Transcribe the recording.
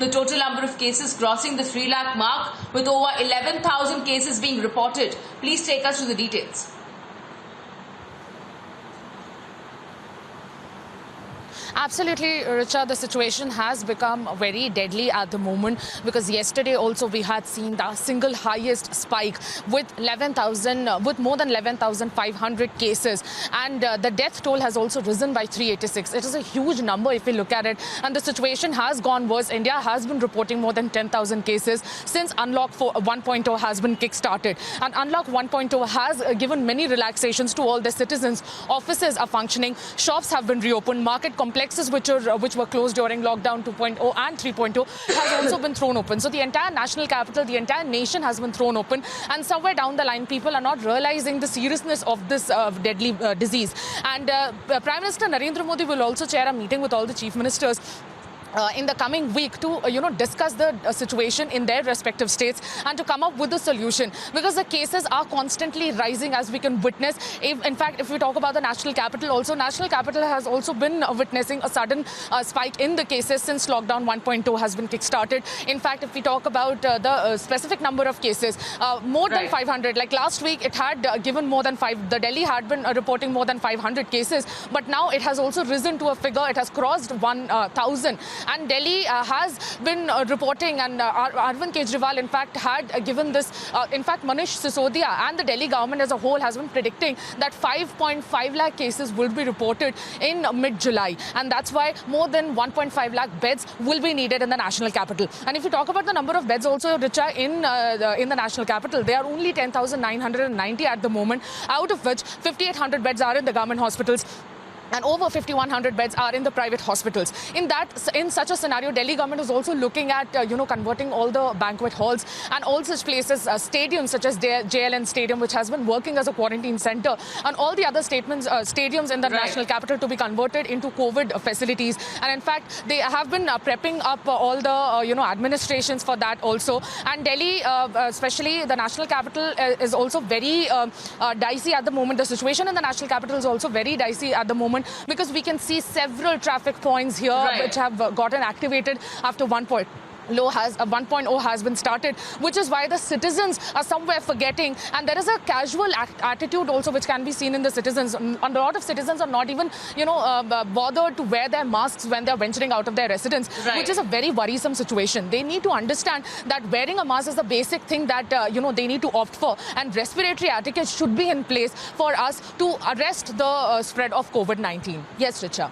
the total number of cases crossing the 3 lakh mark, with over 11,000 cases being reported. Please take us to the details. Absolutely, Richa, the situation has become very deadly at the moment, because yesterday also we had seen the single highest spike with more than 11,500 cases, and the death toll has also risen by 386. It is a huge number if we look at it, and the situation has gone worse. India has been reporting more than 10,000 cases since Unlock 1.0 has been kick-started, and Unlock 1.0 has given many relaxations to all the citizens. Offices are functioning, shops have been reopened, market complexes which were closed during lockdown 2.0 and 3.0 has also been thrown open. So the entire national capital, the entire nation has been thrown open, and somewhere down the line people are not realizing the seriousness of this deadly disease. And Prime Minister Narendra Modi will also chair a meeting with all the chief ministers in the coming week to discuss the situation in their respective states and to come up with a solution, because the cases are constantly rising, as we can witness. In fact, if we talk about the national capital also, national capital has also been witnessing a sudden spike in the cases since lockdown 1.0 has been kick-started. In fact, if we talk about the specific number of cases, more than 500, like last week it had given more than 5. The Delhi had been reporting more than 500 cases, but now it has also risen to a figure. It has crossed 1,000. And Delhi has been reporting, and Arvind Kejriwal, in fact, had given this. In fact, Manish Sisodia and the Delhi government as a whole has been predicting that 5.5 lakh cases will be reported in mid-July. And that's why more than 1.5 lakh beds will be needed in the national capital. And if you talk about the number of beds also, Richa, in the national capital, there are only 10,990 at the moment, out of which 5,800 beds are in the government hospitals, and over 5,100 beds are in the private hospitals. In such a scenario, Delhi government is also looking at converting all the banquet halls and all such places, stadiums such as JLN Stadium, which has been working as a quarantine center, and all the other stadiums in the national capital to be converted into COVID facilities. And in fact, they have been prepping up all the administrations for that also. And Delhi, especially the national capital, is also very dicey at the moment. The situation in the national capital is also very dicey at the moment, because we can see several traffic points here which have gotten activated after 1.0 has been started, which is why the citizens are somewhere forgetting, and there is a casual attitude also which can be seen in the citizens. A lot of citizens are not even bothered to wear their masks when they're venturing out of their residence, which is a very worrisome situation. They need to understand that wearing a mask is the basic thing that they need to opt for, and respiratory etiquette should be in place for us to arrest the spread of COVID-19. Yes, Richa.